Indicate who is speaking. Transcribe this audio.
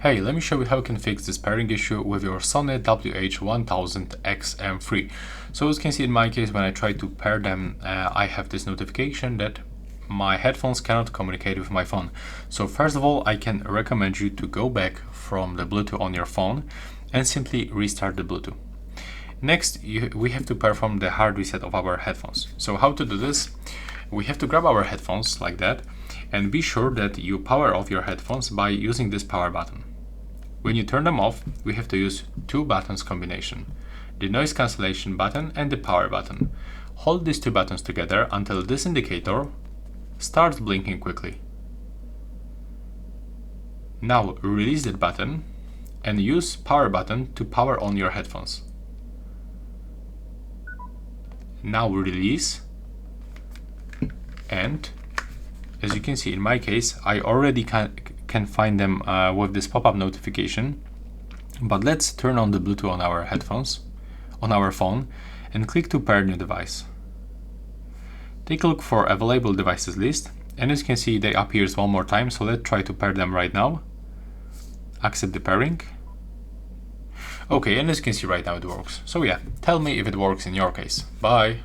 Speaker 1: Hey, let me show you how you can fix this pairing issue with your Sony WH-1000XM3. So as you can see in my case, when I try to pair them, I have this notification that my headphones cannot communicate with my phone. So first of all, I can recommend you to go back from the Bluetooth on your phone and simply restart the Bluetooth. Next, we have to perform the hard reset of our headphones. So how to do this? We have to grab our headphones like that and be sure that you power off your headphones by using this power button. When you turn them off, we have to use two buttons combination, the noise cancellation button and the power button. Hold these two buttons together until this indicator starts blinking quickly. Now release that button and use power button to power on your headphones. Now release, and as you can see in my case, I already can find them with this pop-up notification. But let's turn on the Bluetooth on our headphones, on our phone, and click to pair new device. Take a look for available devices list, and as you can see, they appears one more time. So let's try to pair them right now. Accept the pairing. Okay, and as you can see right now it works. So yeah, tell me if it works in your case. Bye.